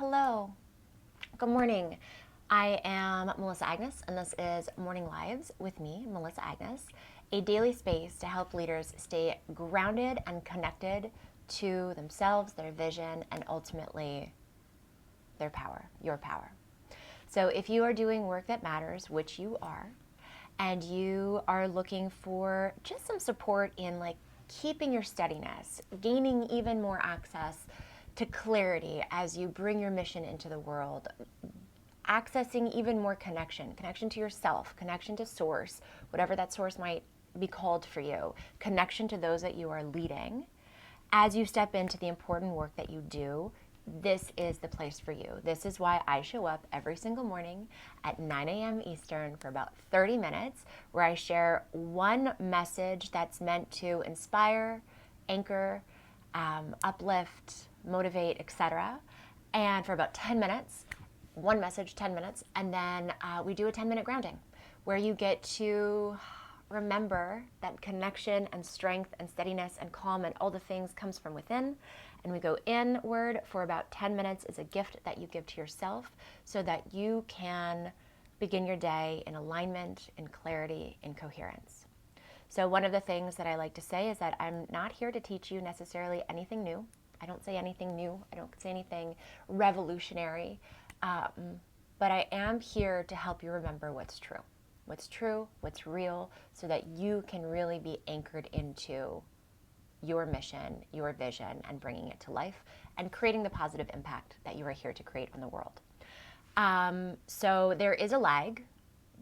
Hello. Good morning. I am Melissa Agnes, and this is Morning Lives with me, Melissa Agnes, a daily space to help leaders stay grounded and connected to themselves, their vision, and ultimately their power, your power. So if you are doing work that matters, which you are, and you are looking for just some support in keeping your steadiness, gaining even more access to clarity as you bring your mission into the world, accessing even more connection to yourself, connection to source, whatever that source might be called for you, connection to those that you are leading. As you step into the important work that you do, this is the place for you. This is why I show up every single morning at 9 a.m. Eastern for about 30 minutes, where I share one message that's meant to inspire, anchor, uplift, motivate, etc. And for about 10 minutes, one message, 10 minutes, and then we do a 10-minute grounding where you get to remember that connection and strength and steadiness and calm and all the things comes from within. And we go inward for about 10 minutes as a gift that you give to yourself so that you can begin your day in alignment, in clarity, in coherence. So one of the things that I like to say is that I'm not here to teach you necessarily anything new. I don't say anything new. I don't say anything revolutionary. But I am here to help you remember what's true, what's real, so that you can really be anchored into your mission, your vision, and bringing it to life and creating the positive impact that you are here to create on the world. So there is a lag.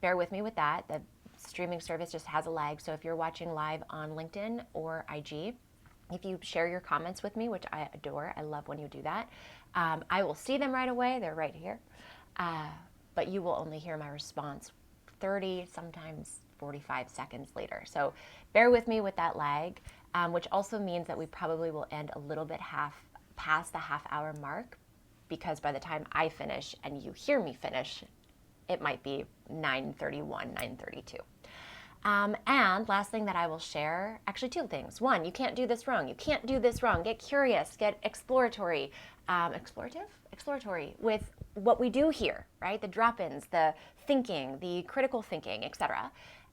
Bear with me with that. The streaming service just has a lag. So if you're watching live on LinkedIn or IG, if you share your comments with me, which I adore, I love when you do that, I will see them right away. They're right here. But you will only hear my response 30, sometimes 45 seconds later. So bear with me with that lag, which also means that we probably will end a little bit past the half-hour mark, because by the time I finish and you hear me finish, it might be 9:31, 9:32. And last thing that I will share, actually two things. One, you can't do this wrong. You can't do this wrong. Get curious, get exploratory with what we do here, right? The drop-ins, the thinking, the critical thinking, etc.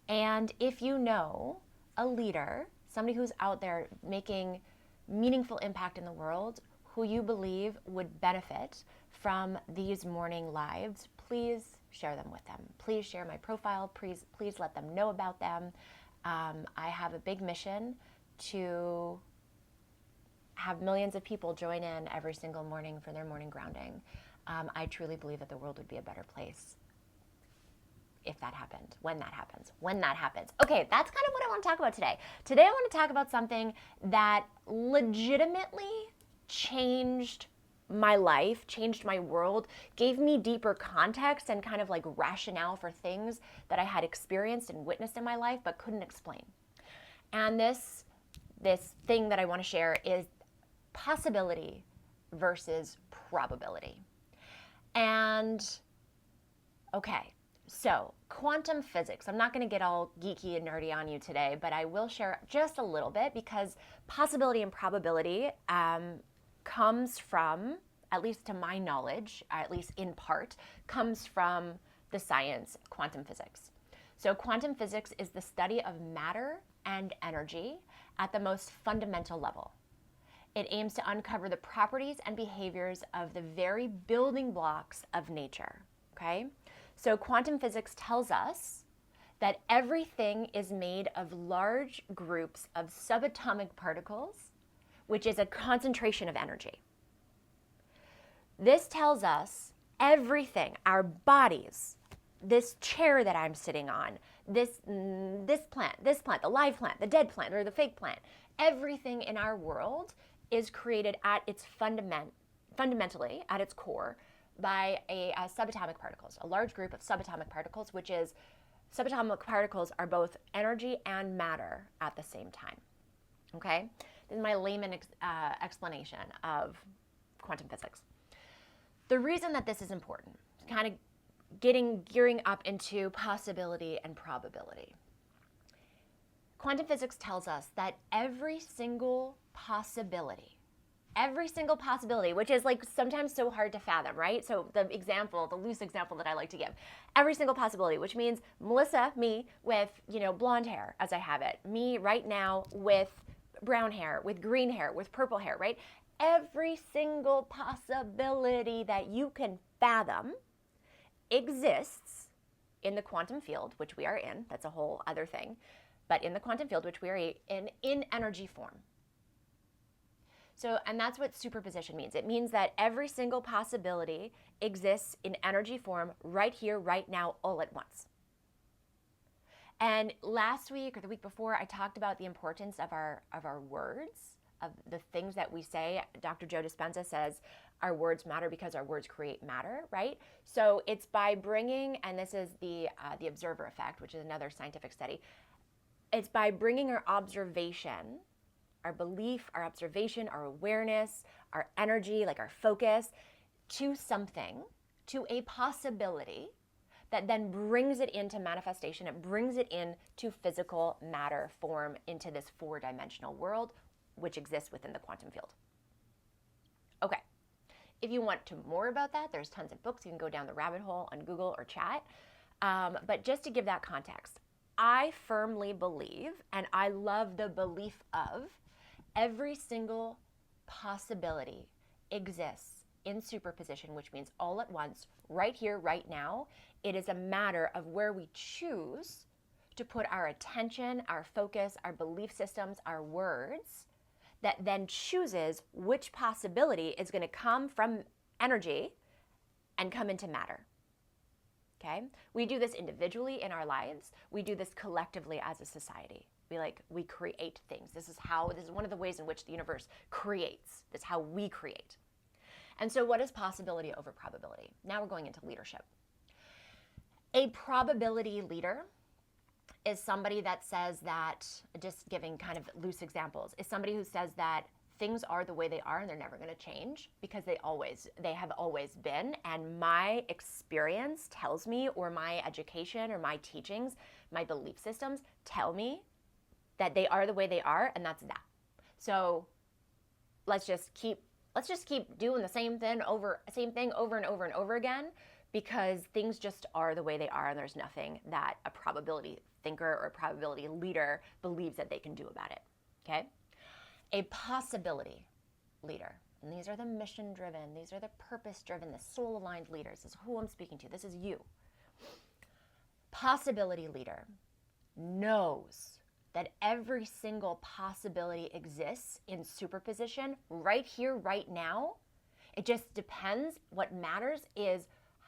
And if you know a leader, somebody who's out there making meaningful impact in the world, who you believe would benefit from these morning lives, please share them with them. Please share my profile. Please let them know about them. I have a big mission to have millions of people join in every single morning for their morning grounding. I truly believe that the world would be a better place if that happened, when that happens. Okay, that's kind of what I want to talk about today. Today I want to talk about something that legitimately changed my life, changed my world, gave me deeper context and kind of rationale for things that I had experienced and witnessed in my life but couldn't explain. And this thing that I want to share is possibility versus probability. And okay, so quantum physics. I'm not going to get all geeky and nerdy on you today, but I will share just a little bit, because possibility and probability comes from, at least to my knowledge, at least in part, comes from the science of quantum physics. So quantum physics is the study of matter and energy at the most fundamental level. It aims to uncover the properties and behaviors of the very building blocks of nature, okay? So quantum physics tells us that everything is made of large groups of subatomic particles, which is a concentration of energy. This tells us everything, our bodies, this chair that I'm sitting on, this plant, the live plant, the dead plant, or the fake plant, everything in our world is created at its fundamentally, at its core, by a subatomic particles, a large group of subatomic particles, which is, subatomic particles are both energy and matter at the same time, okay? This is my layman explanation of quantum physics. The reason that this is important, kind of gearing up into possibility and probability. Quantum physics tells us that every single possibility every single possibility, which is like sometimes so hard to fathom, right? So the loose example that I like to give, every single possibility, which means Melissa, me with, blonde hair as I have it, me right now with brown hair, with green hair, with purple hair, right? Every single possibility that you can fathom exists in the quantum field, which we are in. That's a whole other thing. But in the quantum field, which we are in energy form. So, and that's what superposition means. It means that every single possibility exists in energy form right here, right now, all at once. And last week or the week before, I talked about the importance of our words, of the things that we say. Dr. Joe Dispenza says our words matter because our words create matter, right? So it's by bringing, and this is the observer effect, which is another scientific study. It's by bringing our observation, our belief, our observation, our awareness, our energy, like our focus, to something, to a possibility that then brings it into manifestation. It brings it into physical matter form, into this 4-dimensional world, which exists within the quantum field. Okay. If you want to more about that, there's tons of books. You can go down the rabbit hole on Google or chat. But just to give that context, I firmly believe, and I love the belief of, every single possibility exists in superposition, which means all at once, right here, right now. It is a matter of where we choose to put our attention, our focus, our belief systems, our words, that then chooses which possibility is going to come from energy and come into matter. Okay? We do this individually in our lives. We do this collectively as a society. We create things. This is one of the ways in which the universe creates. That's how we create. And so what is possibility over probability? Now we're going into leadership. A probability leader is somebody that says that, just giving kind of loose examples, is somebody who says that things are the way they are and they're never going to change because they have always been. And my experience tells me, or my education or my teachings, my belief systems tell me that they are the way they are, and that's that. So let's just keep doing the same thing over and over and over again, because things just are the way they are, and there's nothing that a probability thinker or a probability leader believes that they can do about it. Okay? A possibility leader, and these are the mission-driven, these are the purpose-driven, the soul-aligned leaders. This is who I'm speaking to. This is you. Possibility leader knows that every single possibility exists in superposition right here, right now. It just depends. What matters is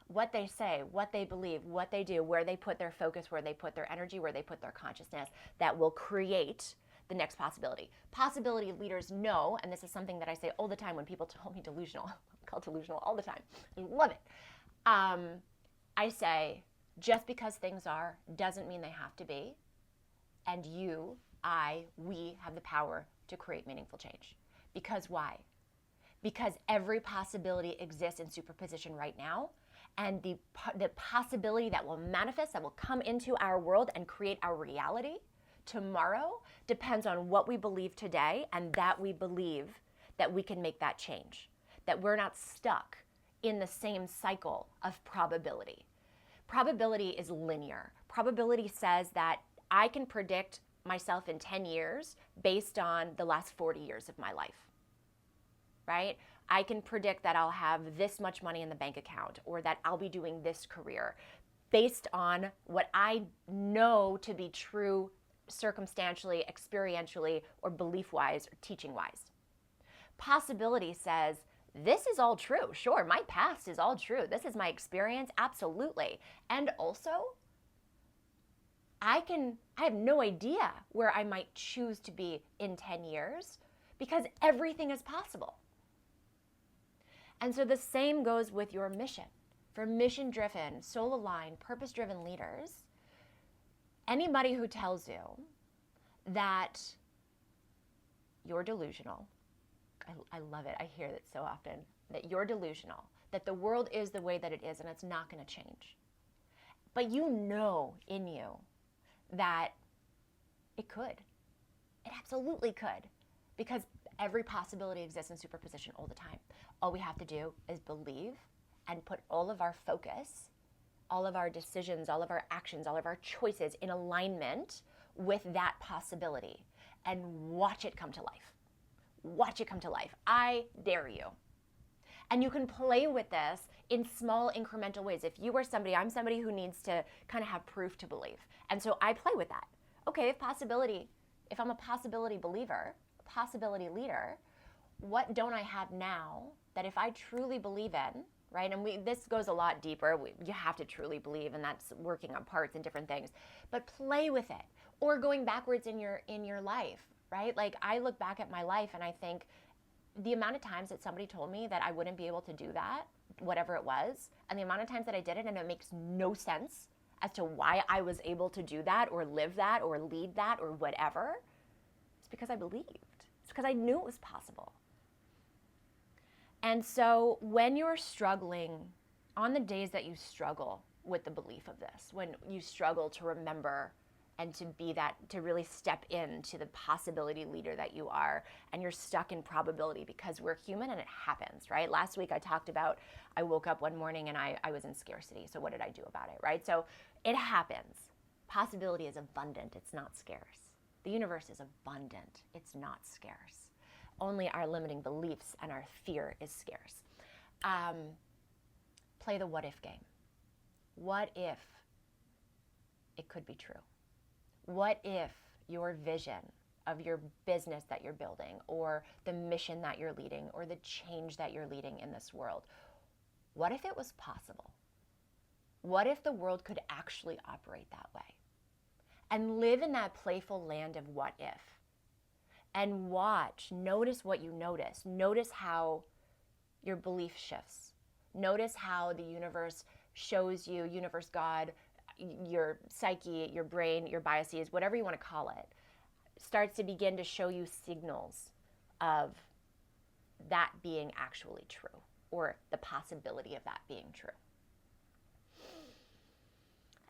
what they say, what they believe, what they do, where they put their focus, where they put their energy, where they put their consciousness, that will create the next possibility. Possibility leaders know, and this is something that I say all the time when people tell me delusional. I'm called delusional all the time. I love it. I say, just because things are doesn't mean they have to be. And we have the power to create meaningful change. Because why? Because every possibility exists in superposition right now. And the possibility that will manifest, that will come into our world and create our reality tomorrow, depends on what we believe today, and that we believe that we can make that change. That we're not stuck in the same cycle of probability. Probability is linear. Probability says that I can predict myself in 10 years based on the last 40 years of my life, right? I can predict that I'll have this much money in the bank account, or that I'll be doing this career based on what I know to be true circumstantially, experientially, or belief-wise, or teaching-wise. Possibility says, this is all true. Sure, my past is all true. This is my experience, absolutely. And also, I have no idea where I might choose to be in 10 years, because everything is possible. And so the same goes with your mission. For mission-driven, soul-aligned, purpose-driven leaders, anybody who tells you that you're delusional, I love it, I hear that so often, that you're delusional, that the world is the way that it is and it's not going to change. But you know in you that it could. It absolutely could. Because Every possibility exists in superposition all the time. All we have to do is believe and put all of our focus, all of our decisions, all of our actions, all of our choices in alignment with that possibility and watch it come to life. Watch it come to life. I dare you. And you can play with this in small incremental ways. If you are somebody, I'm somebody who needs to kind of have proof to believe. And so I play with that. Okay, if I'm a possibility believer, a possibility leader, what don't I have now that if I truly believe in, right? And this goes a lot deeper. You have to truly believe, and that's working on parts and different things. But play with it, or going backwards in your life, right? Like I look back at my life and I think the amount of times that somebody told me that I wouldn't be able to do that, whatever it was, and the amount of times that I did it and it makes no sense as to why I was able to do that or live that or lead that or whatever, it's because I believed. It's because I knew it was possible. And so when you're struggling, on the days that you struggle with the belief of this, when you struggle to remember and to be that, to really step into the possibility leader that you are, and you're stuck in probability because we're human and it happens, right? Last week I talked about, I woke up one morning and I was in scarcity. So what did I do about it, right? So it happens. Possibility is abundant, it's not scarce. The universe is abundant, it's not scarce. Only our limiting beliefs and our fear is scarce. Play the what if game. What if it could be true? What if your vision of your business that you're building, or the mission that you're leading, or the change that you're leading in this world, what if it was possible? What if the world could actually operate that way? And live in that playful land of what if. And watch, notice what you notice. Notice how your belief shifts. Notice how the universe shows you, universe, God, your psyche, your brain, your biases, whatever you want to call it, starts to begin to show you signals of that being actually true, or the possibility of that being true.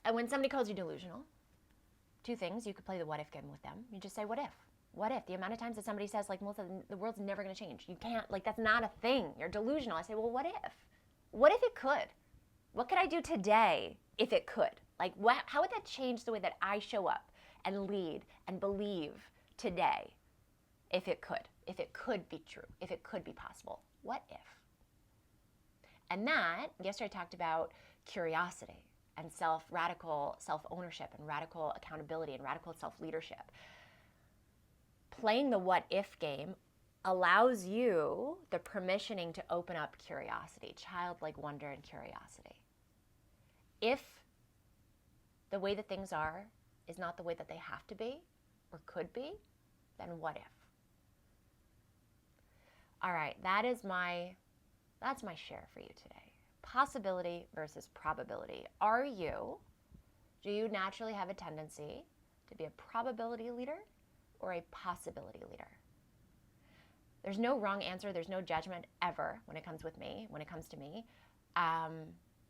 And when somebody calls you delusional, two things, you could play the what if game with them. You just say, what if? What if? The amount of times that somebody says, like, Melissa, the world's never going to change. You can't, like, that's not a thing. You're delusional. I say, well, what if? What if it could? What could I do today if it could? Like, how would that change the way that I show up and lead and believe today if it could be true, if it could be possible? What if? And that, yesterday I talked about curiosity and radical self-ownership and radical accountability and radical self-leadership. Playing the what if game allows you the permissioning to open up curiosity, childlike wonder and curiosity. If the way that things are is not the way that they have to be or could be, then what if? All right, that's my share for you today. Possibility versus probability. Do you naturally have a tendency to be a probability leader or a possibility leader? There's no wrong answer. There's no judgment ever when it comes to me.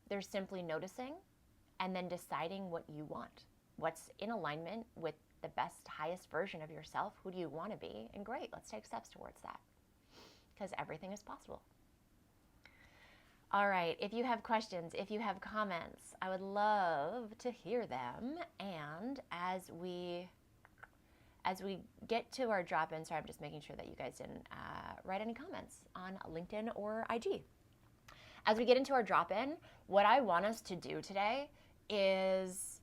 There's simply noticing and then deciding what you want. What's in alignment with the best, highest version of yourself? Who do you want to be? And great, let's take steps towards that, because everything is possible. All right, if you have questions, if you have comments, I would love to hear them. And as we get to our drop-in, sorry, I'm just making sure that you guys didn't write any comments on LinkedIn or IG. As we get into our drop-in, what I want us to do today is,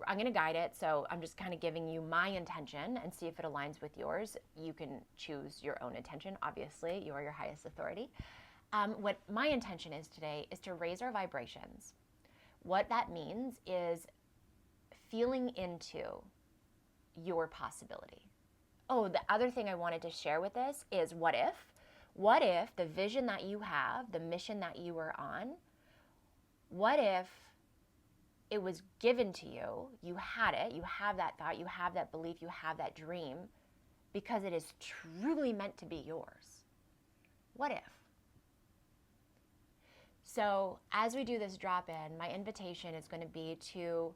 I'm going to guide it, so I'm just kind of giving you my intention and see if it aligns with yours. You can choose your own intention, obviously, you are your highest authority. What my intention is today is to raise our vibrations. What that means is feeling into your possibility. Oh, the other thing I wanted to share with this is what if? What if the vision that you have, the mission that you are on, what if it was given to you, you had it, you have that thought, you have that belief, you have that dream, because it is truly meant to be yours? What if? So as we do this drop-in, my invitation is going to be to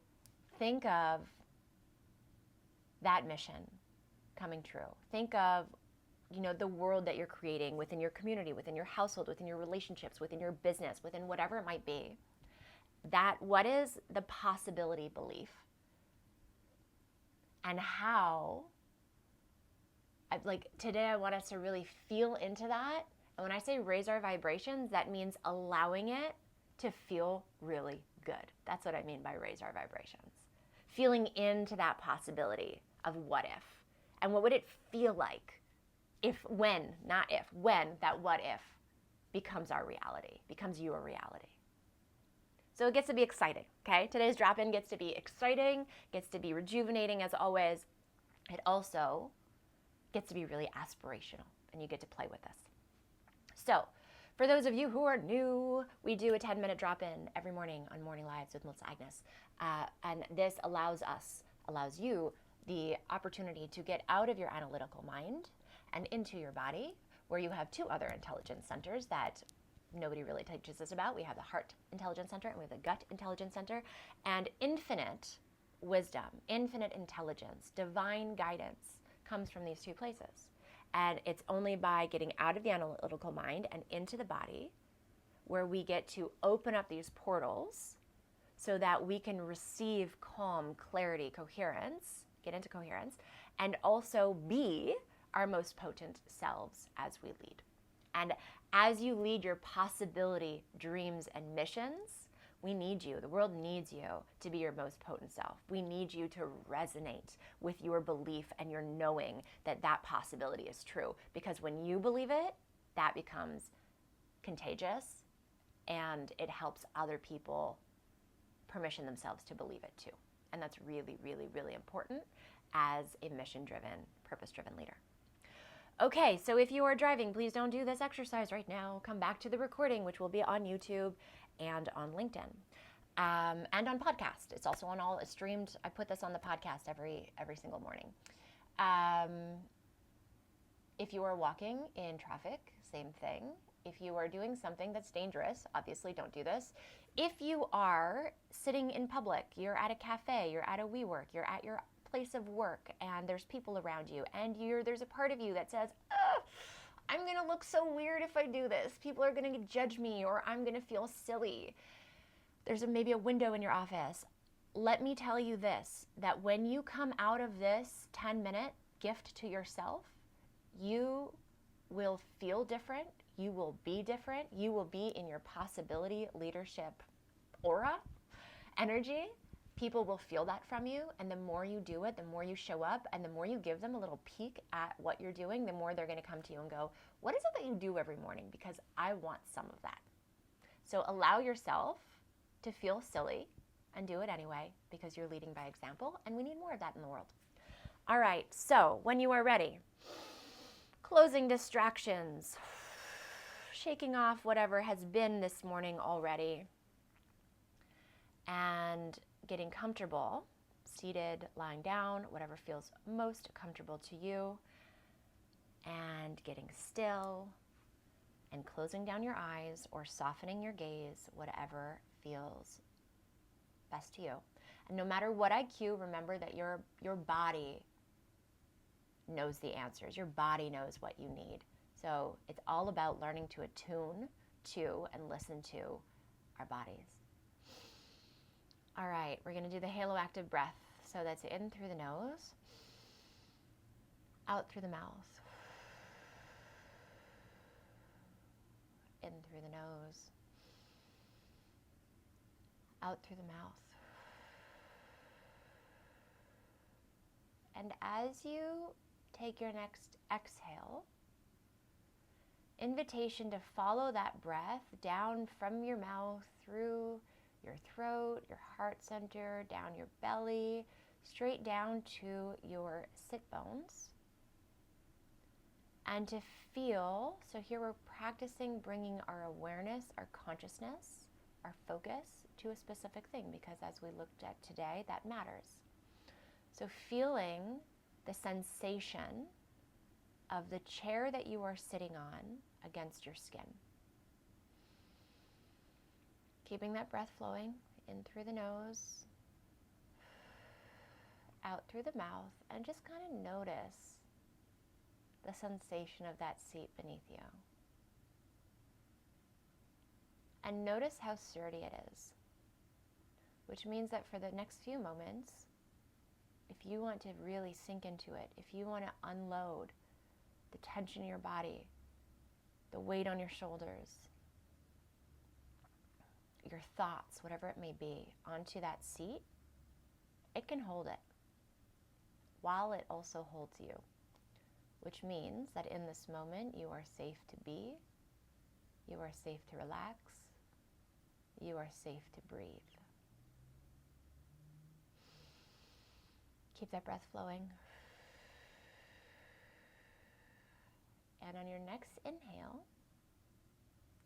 think of that mission coming true. Think of the world that you're creating within your community, within your household, within your relationships, within your business, within whatever it might be. That what is the possibility belief, and how, like today I want us to really feel into that. And when I say raise our vibrations, that means allowing it to feel really good. That's what I mean by raise our vibrations. Feeling into that possibility of what if. And what would it feel like when that what if becomes our reality, becomes your reality. So it gets to be exciting, okay? Today's drop-in gets to be exciting, gets to be rejuvenating as always. It also gets to be really aspirational, and you get to play with this. So for those of you who are new, we do a 10-minute drop-in every morning on Morning Lives with Melissa Agnes. And this allows you the opportunity to get out of your analytical mind and into your body, where you have two other intelligence centers that nobody really teaches us about. We have the heart intelligence center and we have the gut intelligence center. And infinite wisdom, infinite intelligence, divine guidance comes from these two places. And it's only by getting out of the analytical mind and into the body where we get to open up these portals so that we can receive calm, clarity, coherence, get into coherence, and also be our most potent selves as we lead. And as you lead your possibility, dreams, and missions, we need you. The world needs you to be your most potent self. We need you to resonate with your belief and your knowing that that possibility is true. Because when you believe it, that becomes contagious and it helps other people permission themselves to believe it too. And that's really, really, really important as a mission-driven, purpose-driven leader. Okay, so if you are driving, please don't do this exercise right now. Come back to the recording, which will be on YouTube and on LinkedIn, and on podcast. It's also on all, it's streamed. I put this on the podcast every single morning. If you are walking in traffic, same thing. If you are doing something that's dangerous, obviously don't do this. If you are sitting in public, you're at a cafe, you're at a WeWork, you're at your place of work, and there's people around you, and there's a part of you that says, I'm going to look so weird if I do this. People are going to judge me, or I'm going to feel silly. There's maybe a window in your office. Let me tell you this, that when you come out of this 10-minute gift to yourself, you will feel different. You will be different. You will be in your possibility, leadership, aura, energy. People will feel that from you, and the more you do it, the more you show up, and the more you give them a little peek at what you're doing, the more they're going to come to you and go, what is it that you do every morning? Because I want some of that. So allow yourself to feel silly and do it anyway, because you're leading by example, and we need more of that in the world. All right, so when you are ready, closing distractions, shaking off whatever has been this morning already, and getting comfortable, seated, lying down, whatever feels most comfortable to you, and getting still and closing down your eyes or softening your gaze, whatever feels best to you. And no matter what I cue, remember that your body knows the answers. Your body knows what you need. So it's all about learning to attune to and listen to our bodies. All right, we're going to do the halo active breath. So that's in through the nose, out through the mouth, in through the nose, out through the mouth. And as you take your next exhale, invitation to follow that breath down from your mouth through your throat, your heart center, down your belly, straight down to your sit bones. And to feel, so here we're practicing bringing our awareness, our consciousness, our focus to a specific thing, because as we looked at today, that matters. So feeling the sensation of the chair that you are sitting on against your skin. Keeping that breath flowing in through the nose, out through the mouth, and just kind of notice the sensation of that seat beneath you. And notice how sturdy it is, which means that for the next few moments, if you want to really sink into it, if you want to unload the tension in your body, the weight on your shoulders, your thoughts, whatever it may be, onto that seat, it can hold it while it also holds you, which means that in this moment you are safe to be, you are safe to relax, you are safe to breathe. Keep that breath flowing. And on your next inhale,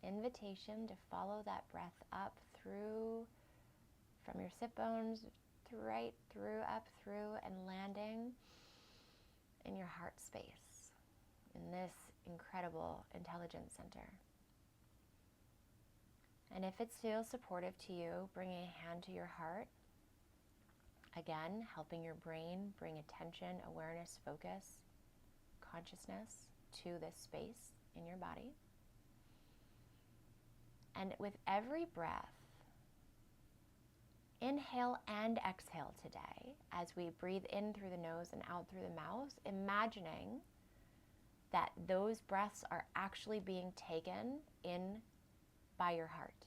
invitation to follow that breath up through, from your sit bones, right through, up through, and landing in your heart space, in this incredible intelligence center. And if it feels supportive to you, bring a hand to your heart. Again, helping your brain bring attention, awareness, focus, consciousness to this space in your body. And with every breath, inhale and exhale today, as we breathe in through the nose and out through the mouth, imagining that those breaths are actually being taken in by your heart.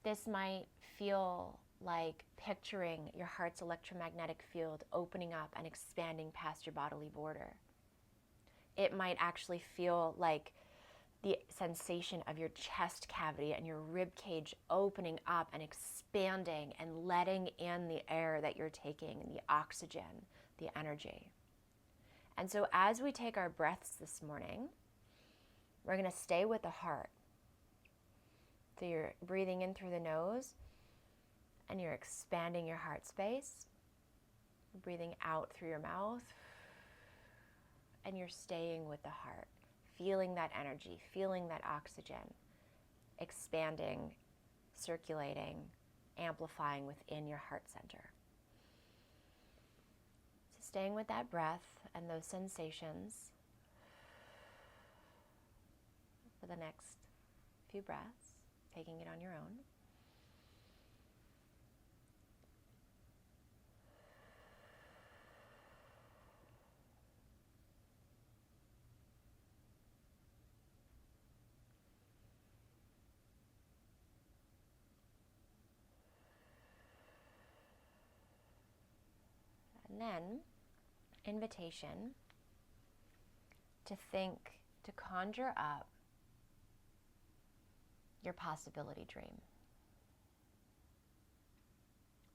This might feel like picturing your heart's electromagnetic field opening up and expanding past your bodily border. It might actually feel like the sensation of your chest cavity and your rib cage opening up and expanding and letting in the air that you're taking, the oxygen, the energy. And so as we take our breaths this morning, we're going to stay with the heart. So you're breathing in through the nose and you're expanding your heart space. Breathing out through your mouth and you're staying with the heart. Feeling that energy, feeling that oxygen, expanding, circulating, amplifying within your heart center. So staying with that breath and those sensations for the next few breaths, taking it on your own. And then, invitation to think, to conjure up your possibility dream.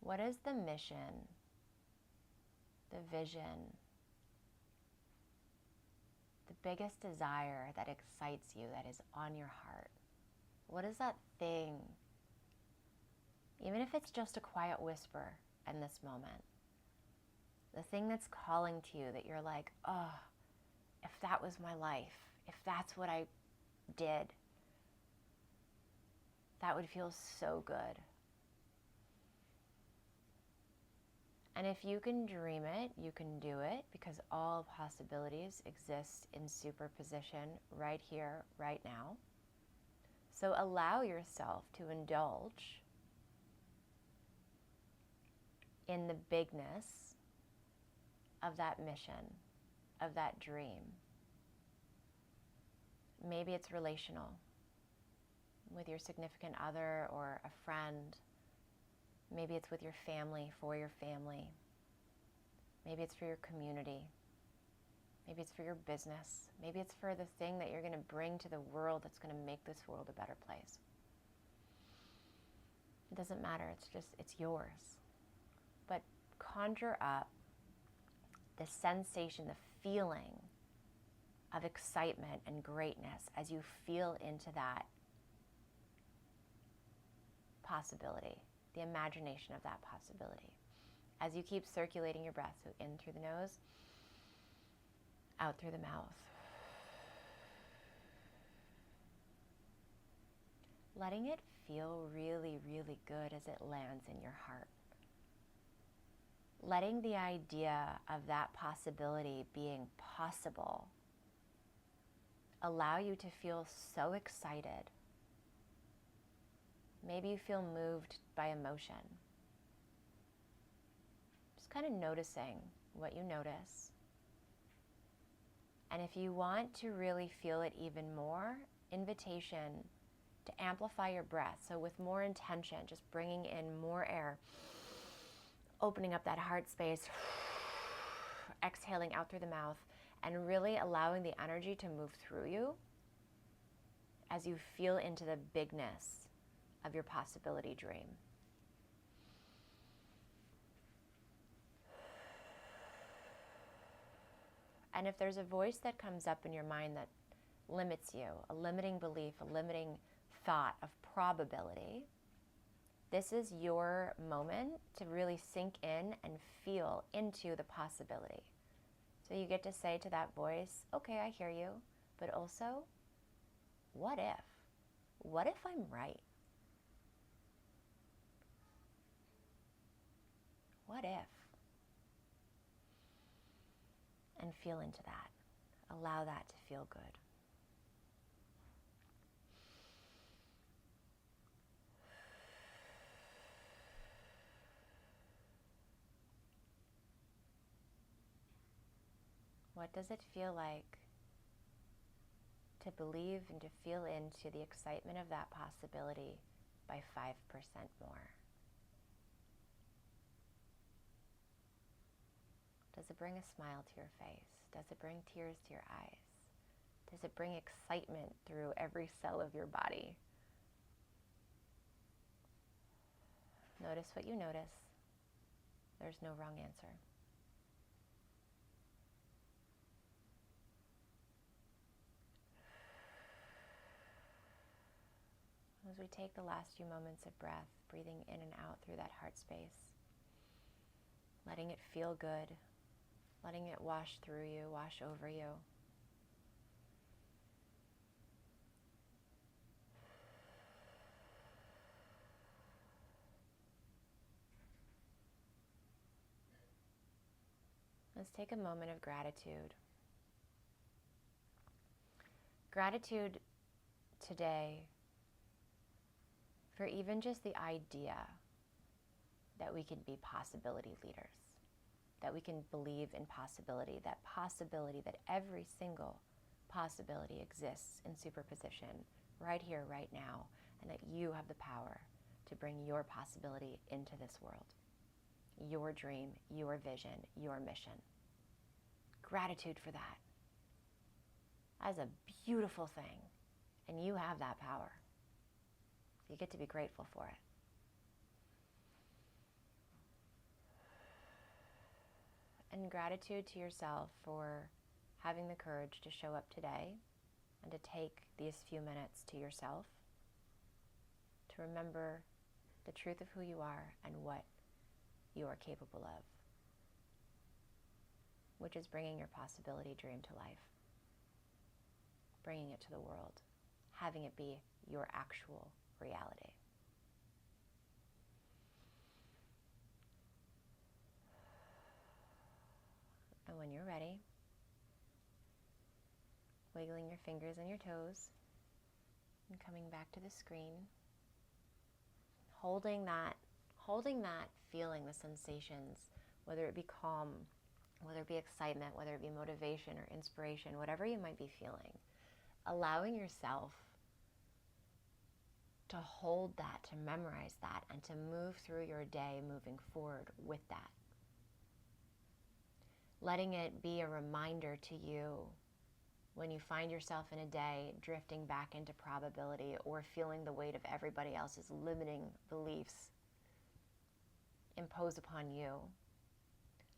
What is the mission, the vision, the biggest desire that excites you, that is on your heart? What is that thing, even if it's just a quiet whisper in this moment, the thing that's calling to you that you're like, oh, if that was my life, if that's what I did, that would feel so good. And if you can dream it, you can do it, because all possibilities exist in superposition right here, right now. So allow yourself to indulge in the bigness of that mission, of that dream. Maybe it's relational with your significant other or a friend. Maybe it's with your family, for your family. Maybe it's for your community. Maybe it's for your business. Maybe it's for the thing that you're going to bring to the world that's going to make this world a better place. It doesn't matter. It's yours. But conjure up the sensation, the feeling of excitement and greatness as you feel into that possibility, the imagination of that possibility. As you keep circulating your breath, so in through the nose, out through the mouth. Letting it feel really, really good as it lands in your heart. letting the idea of that possibility being possible allow you to feel so excited. Maybe you feel moved by emotion. Just kind of noticing what you notice. And if you want to really feel it even more, invitation to amplify your breath. So with more intention, just bringing in more air, opening up that heart space, exhaling out through the mouth, and really allowing the energy to move through you as you feel into the bigness of your possibility dream. And if there's a voice that comes up in your mind that limits you, a limiting belief, a limiting thought of probability, this is your moment to really sink in and feel into the possibility. So you get to say to that voice, okay, I hear you, but also, what if? What if I'm right? What if? And feel into that. Allow that to feel good. What does it feel like to believe and to feel into the excitement of that possibility by 5% more? Does it bring a smile to your face? Does it bring tears to your eyes? Does it bring excitement through every cell of your body? Notice what you notice. There's no wrong answer. As we take the last few moments of breath, breathing in and out through that heart space, letting it feel good, letting it wash through you, wash over you. Let's take a moment of gratitude. Gratitude today for even just the idea that we can be possibility leaders, that we can believe in possibility, that every single possibility exists in superposition right here, right now, and that you have the power to bring your possibility into this world, your dream, your vision, your mission. Gratitude for that. That is a beautiful thing, and you have that power. You get to be grateful for it. And gratitude to yourself for having the courage to show up today and to take these few minutes to yourself to remember the truth of who you are and what you are capable of, which is bringing your possibility dream to life, bringing it to the world, having it be your actual reality. And when you're ready, wiggling your fingers and your toes and coming back to the screen, holding that feeling, the sensations, whether it be calm, whether it be excitement, whether it be motivation or inspiration, whatever you might be feeling, allowing yourself to hold that, to memorize that, and to move through your day moving forward with that. Letting it be a reminder to you when you find yourself in a day drifting back into probability or feeling the weight of everybody else's limiting beliefs imposed upon you.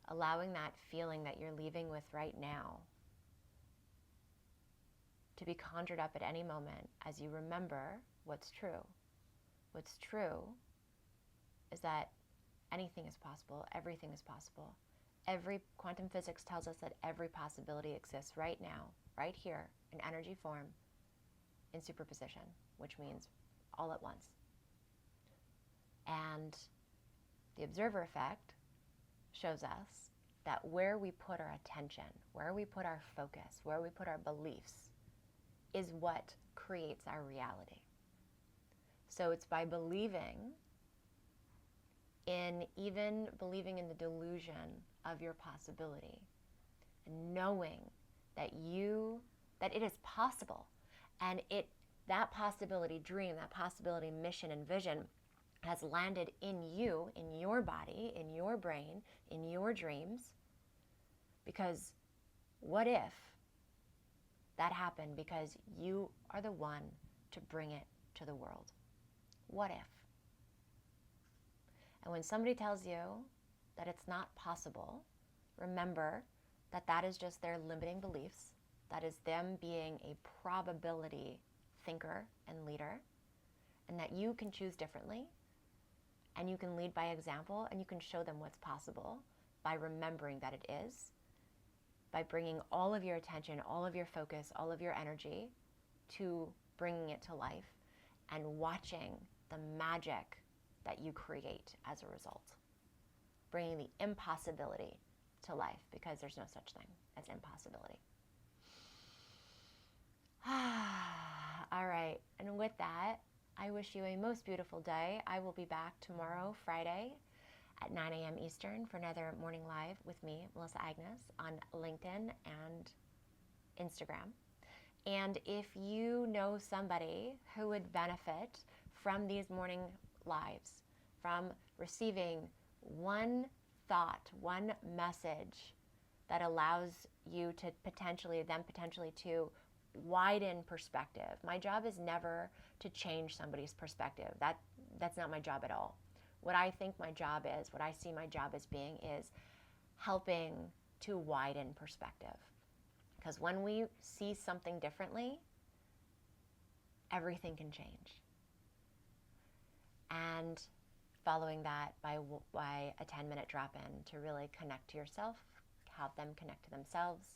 Allowing that feeling that you're leaving with right now to be conjured up at any moment as you remember what's true. What's true is that anything is possible, everything is possible. Quantum physics tells us that every possibility exists right now, right here, in energy form, in superposition, which means all at once. And the observer effect shows us that where we put our attention, where we put our focus, where we put our beliefs is what creates our reality. So it's by believing in the delusion of your possibility and knowing that it is possible, and that possibility dream, that possibility mission and vision has landed in you, in your body, in your brain, in your dreams. Because what if that happened because you are the one to bring it to the world? What if? And when somebody tells you that it's not possible, remember that that is just their limiting beliefs. That is them being a probability thinker and leader, and that you can choose differently, and you can lead by example, and you can show them what's possible by remembering that it is, by bringing all of your attention, all of your focus, all of your energy to bringing it to life and watching the magic that you create as a result. Bringing the impossibility to life, because there's no such thing as impossibility. All right, and with that, I wish you a most beautiful day. I will be back tomorrow, Friday, at 9 a.m. Eastern for another morning live with me, Melissa Agnes, on LinkedIn and Instagram. And if you know somebody who would benefit from these morning lives, from receiving one thought, one message that allows you to potentially to widen perspective. My job is never to change somebody's perspective. That's not my job at all. What I think my job is, what I see my job as being, is helping to widen perspective. Because when we see something differently, everything can change. And following that by a 10-minute drop-in to really connect to yourself, help them connect to themselves,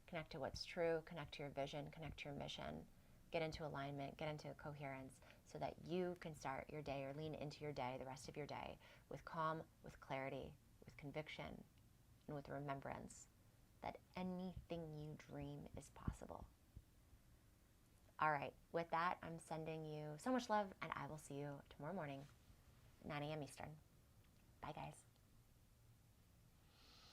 connect to what's true, connect to your vision, connect to your mission, get into alignment, get into coherence, so that you can start your day or lean into your day, the rest of your day, with calm, with clarity, with conviction, and with remembrance that anything you dream is possible. All right, with that, I'm sending you so much love, and I will see you tomorrow morning, 9 a.m. Eastern. Bye, guys.